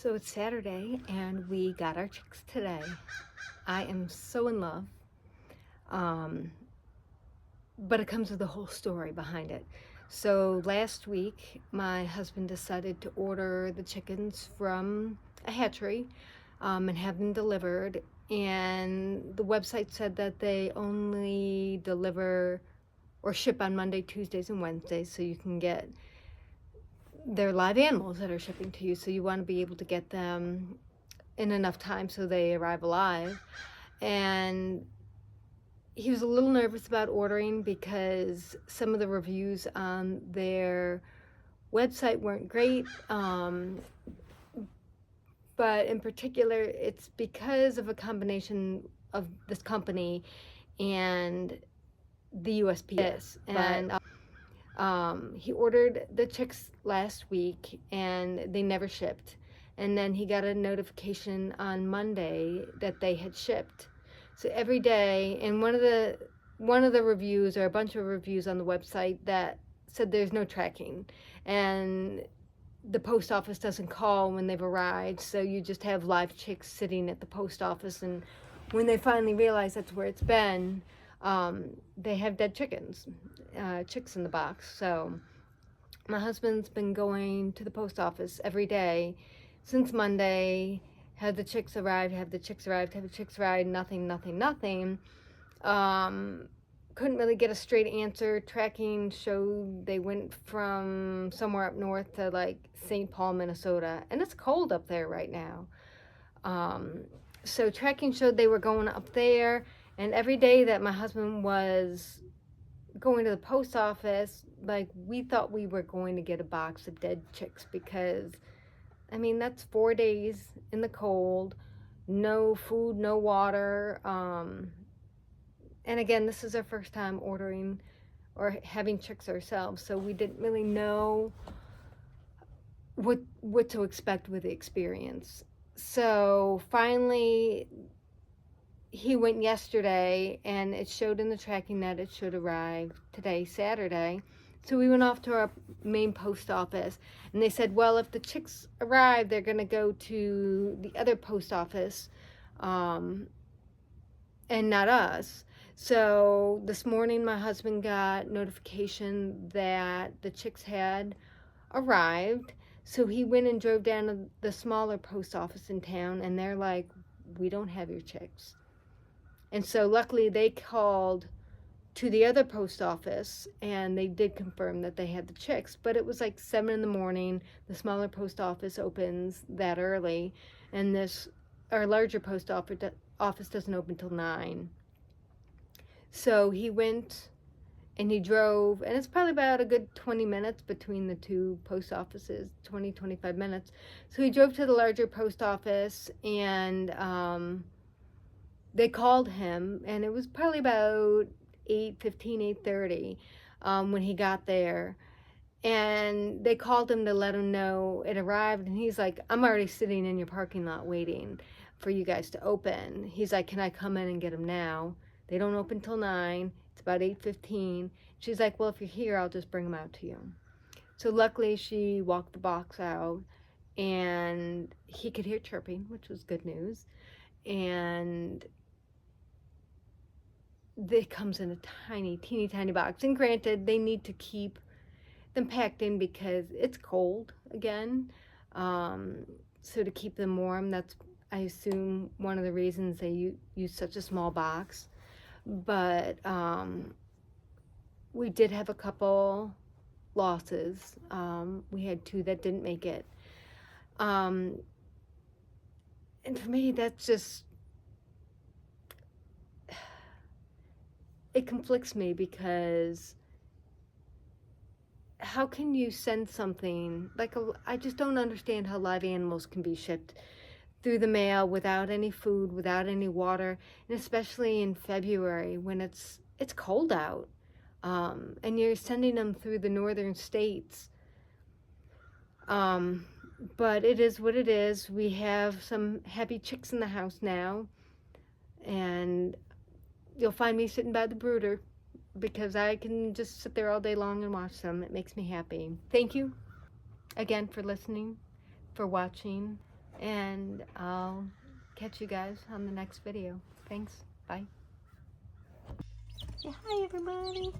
So it's Saturday and we got our chicks today. I am so in love. Um, but it comes with a whole story behind it. So last week, my husband decided to order the chickens from a hatchery and have them delivered. And the website said that they only deliver or ship on Monday, Tuesdays, and Wednesdays, so you can get their live animals that are shipping to you. So you want to be able to get them in enough time so they arrive alive. And he was a little nervous about ordering because some of the reviews on their website weren't great. But in particular, it's because of a combination of this company and the USPS. And he ordered the chicks last week and they never shipped. And then he got a notification on Monday that they had shipped. So every day, and one of the reviews, or a bunch of reviews on the website, that said there's no tracking, and the post office doesn't call when they've arrived, so you just have live chicks sitting at the post office, and when they finally realize that's where it's been, they have dead chicks in the box. So my husband's been going to the post office every day since Monday. Have the chicks arrived? Have the chicks arrived? Have the chicks arrived? Nothing, nothing, nothing. Couldn't really get a straight answer. Tracking showed they went from somewhere up north to like St. Paul, Minnesota, and it's cold up there right now. So tracking showed they were going up there, and every day that my husband was going to the post office, like, we thought we were going to get a box of dead chicks, because I mean, that's 4 days in the cold, no food, no water. And again, this is our first time ordering or having chicks ourselves, so we didn't really know what to expect with the experience. So finally, he went yesterday, and it showed in the tracking that it should arrive today, Saturday. So we went off to our main post office, and they said, well, if the chicks arrive, they're going to go to the other post office, and not us. So this morning, my husband got notification that the chicks had arrived. So he went and drove down to the smaller post office in town, and they're like, we don't have your chicks. And so luckily they called to the other post office, and they did confirm that they had the chicks, but it was like 7 in the morning. The smaller post office opens that early, and our larger post office doesn't open till 9. So he went and he drove, and it's probably about a good 20 minutes between the two post offices, 20-25 minutes. So he drove to the larger post office, and they called him, and it was probably about 8:15, 8:30 when he got there. And they called him to let him know it arrived, and he's like, I'm already sitting in your parking lot waiting for you guys to open. He's like, can I come in and get them now? They don't open till 9. It's about 8:15. She's like, well, if you're here, I'll just bring them out to you. So luckily she walked the box out, and he could hear chirping, which was good news. And it comes in a teeny tiny box. And granted, they need to keep them packed in because it's cold again. So to keep them warm, that's, I assume, one of the reasons they use such a small box. But we did have a couple losses. We had 2 that didn't make it. And for me, that's just, it conflicts me, because how can you send something like I just don't understand how live animals can be shipped through the mail without any food, without any water, and especially in February when it's cold out, and you're sending them through the northern states. But it is what it is. We have some happy chicks in the house now, and you'll find me sitting by the brooder, because I can just sit there all day long and watch them. It makes me happy. Thank you again for listening, for watching. And I'll catch you guys on the next video. Thanks. Bye. Say hi, everybody.